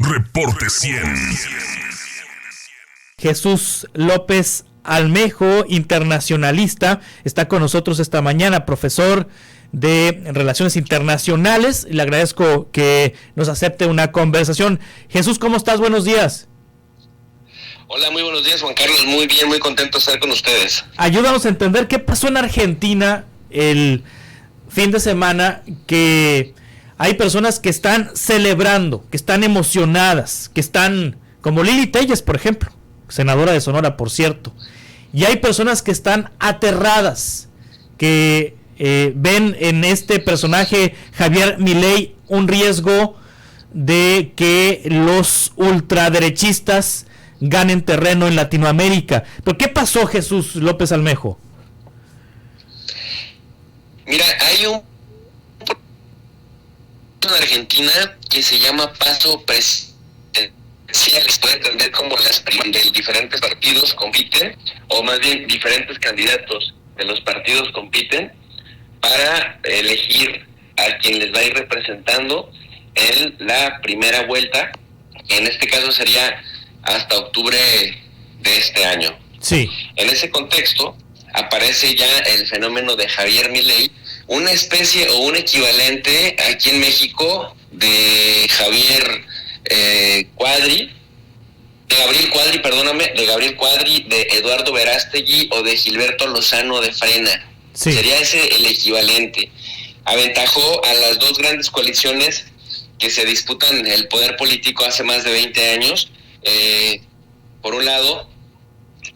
Reporte 100. Jesús López Almejo, internacionalista, está con nosotros esta mañana, profesor de Relaciones Internacionales. Le agradezco que nos acepte una conversación. Jesús, ¿cómo estás? Buenos días. Hola, muy buenos días, Juan Carlos. Muy bien, muy contento de estar con ustedes. Ayúdanos a entender qué pasó en Argentina el fin de semana, que hay personas que están celebrando, que están emocionadas, que están, como Lili Telles, por ejemplo, senadora de Sonora, por cierto, y hay personas que están aterradas, que ven en este personaje, Javier Milei, un riesgo de que los ultraderechistas ganen terreno en Latinoamérica. ¿Pero qué pasó, Jesús López Almejo? Mira, hay un en Argentina que se llama paso presidencial. Se puede entender como las de diferentes partidos compiten, o más bien diferentes candidatos de los partidos compiten para elegir a quien les va a ir representando en la primera vuelta. En este caso sería hasta octubre de este año. Sí. En ese contexto aparece ya el fenómeno de Javier Milei, una especie o un equivalente aquí en México de Gabriel Cuadri, de Eduardo Verástegui o de Gilberto Lozano de Frena. Sí. Sería ese el equivalente. Aventajó a las dos grandes coaliciones que se disputan el poder político hace más de 20 años. Por un lado,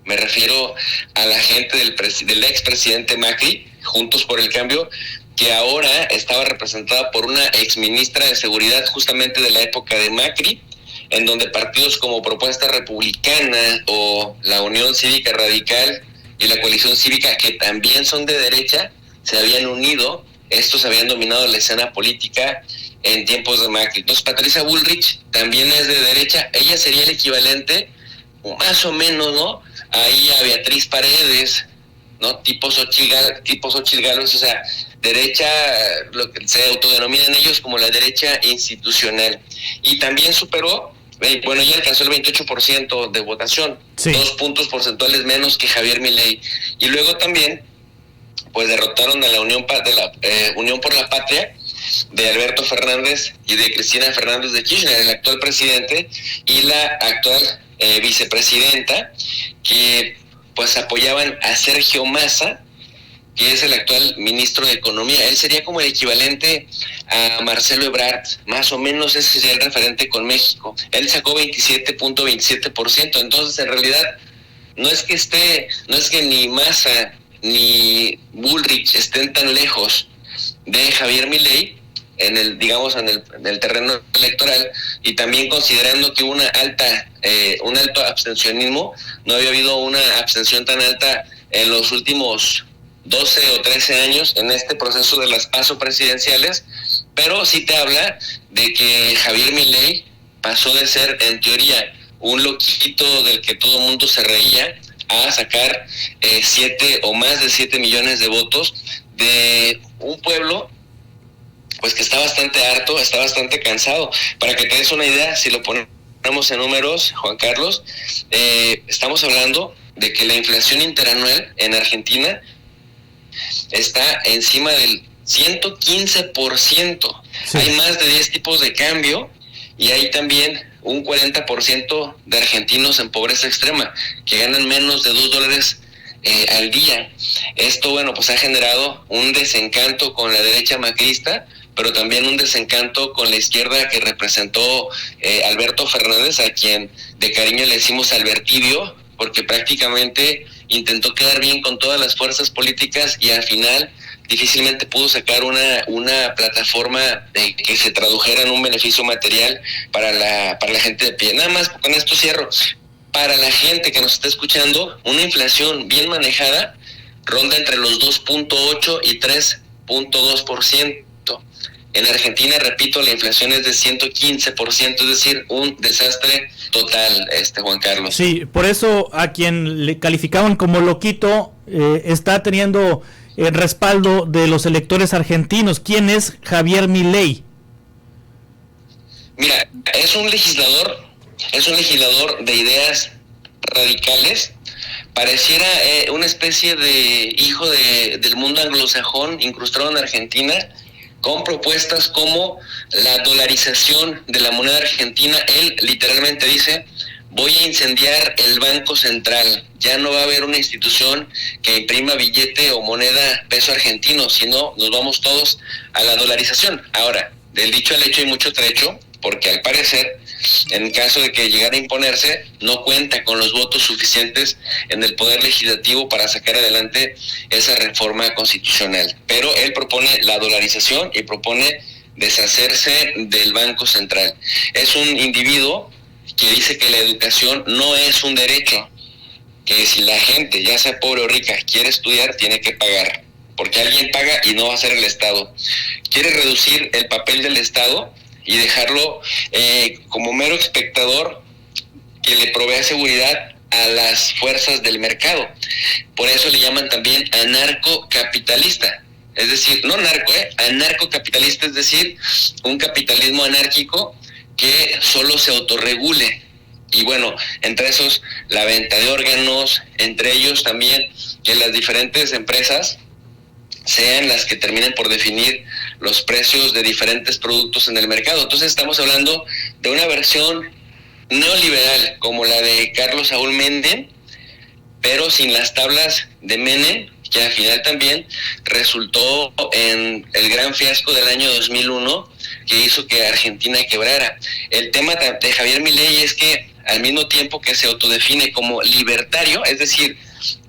me refiero a la gente del expresidente Macri, Juntos por el Cambio, que ahora estaba representada por una exministra de Seguridad justamente de la época de Macri, en donde partidos como Propuesta Republicana o la Unión Cívica Radical y la Coalición Cívica, que también son de derecha, se habían unido. Estos habían dominado la escena política en tiempos de Macri. Entonces Patricia Bullrich también es de derecha. Ella sería el equivalente, más o menos, ¿no?, ahí a Beatriz Paredes, ¿no?, tipo Xochitl Gálvez, o sea, derecha, lo que se autodenominan ellos como la derecha institucional. Y también superó, ya alcanzó el 28% de votación, sí. 2 puntos porcentuales menos que Javier Milei. Y luego también, pues derrotaron a la Unión por la Patria, de Alberto Fernández y de Cristina Fernández de Kirchner, el actual presidente, y la actual vicepresidenta, que pues apoyaban a Sergio Massa, que es el actual ministro de Economía. Él sería como el equivalente a Marcelo Ebrard, más o menos ese sería el referente con México. Él sacó 27.27%, entonces en realidad no es que ni Massa ni Bullrich estén tan lejos de Javier Milei en el terreno electoral, y también considerando que hubo un alto abstencionismo. No había habido una abstención tan alta en los últimos 12 o 13 años en este proceso de las PASO presidenciales, pero sí te habla de que Javier Milei pasó de ser, en teoría, un loquito del que todo el mundo se reía, a sacar 7 o más de 7 millones de votos de un pueblo pues que está bastante harto, está bastante cansado. Para que te des una idea, si lo ponemos en números, Juan Carlos, estamos hablando de que la inflación interanual en Argentina está encima del 115%. Sí. Hay más de 10 tipos de cambio y hay también un 40% de argentinos en pobreza extrema, que ganan menos de $2 al día. Esto, pues ha generado un desencanto con la derecha macrista, pero también un desencanto con la izquierda que representó Alberto Fernández, a quien de cariño le decimos Albertibio, porque prácticamente intentó quedar bien con todas las fuerzas políticas y al final difícilmente pudo sacar una plataforma que se tradujera en un beneficio material para la gente de pie. Nada más con esto cierro. Para la gente que nos está escuchando, una inflación bien manejada ronda entre los 2.8 y 3.2%. En Argentina, repito, la inflación es de 115%, es decir, un desastre total, Juan Carlos. Sí, por eso a quien le calificaban como loquito está teniendo el respaldo de los electores argentinos. ¿Quién es Javier Milei? Mira, es un legislador de ideas radicales. Pareciera una especie de hijo del mundo anglosajón incrustado en Argentina, con propuestas como la dolarización de la moneda argentina. Él literalmente dice: voy a incendiar el Banco Central, ya no va a haber una institución que imprima billete o moneda peso argentino, sino nos vamos todos a la dolarización. Ahora, del dicho al hecho hay mucho trecho, porque al parecer, en caso de que llegara a imponerse, no cuenta con los votos suficientes en el Poder Legislativo para sacar adelante esa reforma constitucional. Pero él propone la dolarización y propone deshacerse del Banco Central. Es un individuo que dice que la educación no es un derecho, que si la gente, ya sea pobre o rica, quiere estudiar, tiene que pagar, porque alguien paga y no va a ser el Estado. Quiere reducir el papel del Estado y dejarlo como mero espectador que le provea seguridad a las fuerzas del mercado. Por eso le llaman también anarcocapitalista. Es decir, no narco, anarcocapitalista, es decir, un capitalismo anárquico que solo se autorregule. Y bueno, entre esos, la venta de órganos, entre ellos también que las diferentes empresas sean las que terminen por definir los precios de diferentes productos en el mercado. Entonces estamos hablando de una versión neoliberal como la de Carlos Saúl Menem, pero sin las tablas de Menem, que al final también resultó en el gran fiasco del año 2001, que hizo que Argentina quebrara. El tema de Javier Milei es que al mismo tiempo que se autodefine como libertario, es decir,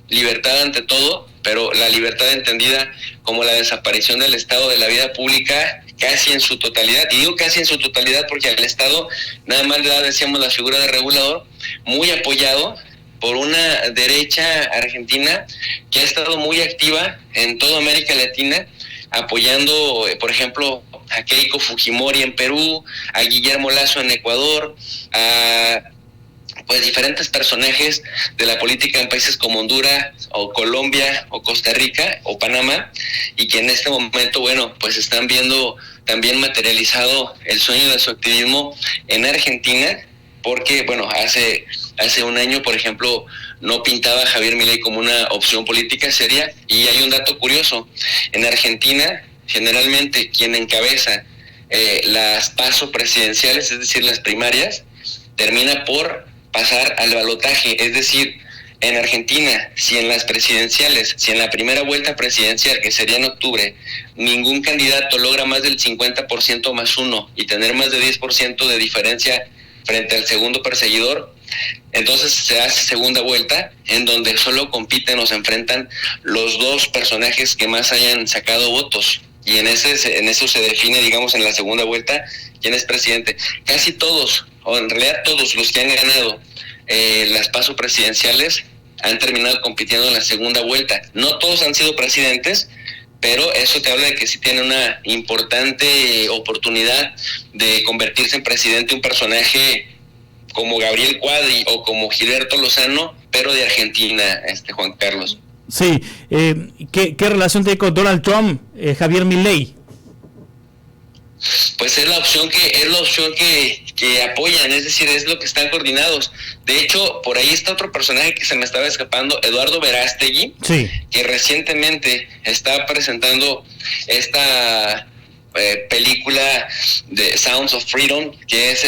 libertad ante todo, pero la libertad entendida como la desaparición del Estado de la vida pública casi en su totalidad, y digo casi en su totalidad porque al Estado nada más le da, decíamos, la figura de regulador, muy apoyado por una derecha argentina que ha estado muy activa en toda América Latina, apoyando, por ejemplo, a Keiko Fujimori en Perú, a Guillermo Lasso en Ecuador, a pues diferentes personajes de la política en países como Honduras o Colombia o Costa Rica o Panamá, y que en este momento, bueno, pues están viendo también materializado el sueño de su activismo en Argentina, porque bueno, hace un año, por ejemplo, no pintaba a Javier Milei como una opción política seria. Y hay un dato curioso: en Argentina generalmente quien encabeza las PASO presidenciales, es decir, las primarias, termina por pasar al balotaje. Es decir, en Argentina, si en las presidenciales, si en la primera vuelta presidencial, que sería en octubre, ningún candidato logra más del 50% más uno y tener más de 10% de diferencia frente al segundo perseguidor, entonces se hace segunda vuelta, en donde solo compiten o se enfrentan los dos personajes que más hayan sacado votos. Y en eso se define, digamos, en la segunda vuelta quién es presidente. Casi todos, o en realidad todos los que han ganado las PASO presidenciales han terminado compitiendo en la segunda vuelta. No todos han sido presidentes, pero eso te habla de que sí tiene una importante oportunidad de convertirse en presidente un personaje como Gabriel Cuadri o como Gilberto Lozano, pero de Argentina, Juan Carlos. Sí, ¿qué relación tiene con Donald Trump, Javier Milei? Pues es la opción que apoyan, es decir, es lo que están coordinados. De hecho, por ahí está otro personaje que se me estaba escapando, Eduardo Verástegui, sí, que recientemente está presentando esta película de Sounds of Freedom, que es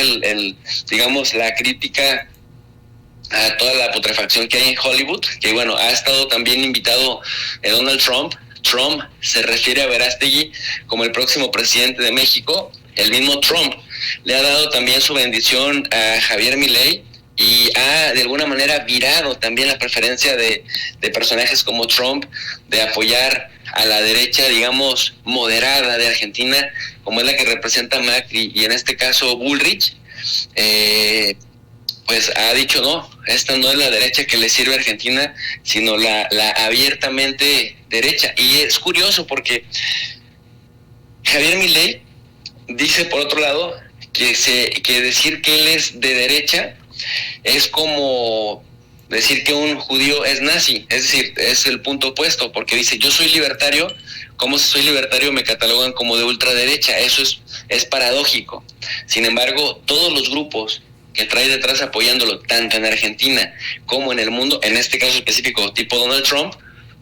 digamos, la crítica a toda la putrefacción que hay en Hollywood, que bueno, ha estado también invitado Donald Trump. Trump se refiere a Verástegui como el próximo presidente de México. El mismo Trump le ha dado también su bendición a Javier Milei y ha de alguna manera virado también la preferencia de personajes como Trump de apoyar a la derecha, digamos, moderada de Argentina, como es la que representa Macri y en este caso Bullrich. Pues ha dicho: no, esta no es la derecha que le sirve a Argentina, sino la abiertamente derecha. Y es curioso porque Javier Milei dice, por otro lado, que decir que él es de derecha es como decir que un judío es nazi. Es decir, es el punto opuesto, porque dice: yo soy libertario ¿Cómo si soy libertario me catalogan como de ultraderecha? Eso es paradójico. Sin embargo, todos los grupos que trae detrás apoyándolo, tanto en Argentina como en el mundo, en este caso específico tipo Donald Trump,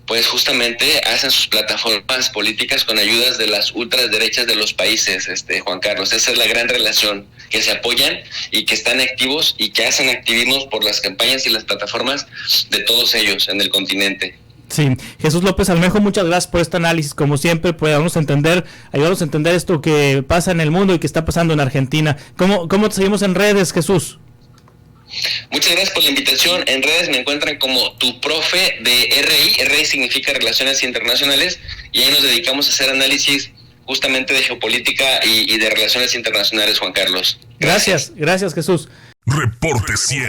pues justamente hacen sus plataformas políticas con ayudas de las ultraderechas de los países, Juan Carlos. Esa es la gran relación, que se apoyan y que están activos y que hacen activismos por las campañas y las plataformas de todos ellos en el continente. Sí, Jesús López Almejo, muchas gracias por este análisis, como siempre, ayudarnos a entender esto que pasa en el mundo y que está pasando en Argentina. ¿Cómo te seguimos en redes, Jesús? Muchas gracias por la invitación. En redes me encuentran como tu profe de RI. RI significa Relaciones Internacionales, y ahí nos dedicamos a hacer análisis justamente de geopolítica y de relaciones internacionales, Juan Carlos. Gracias Jesús. Reporte 100.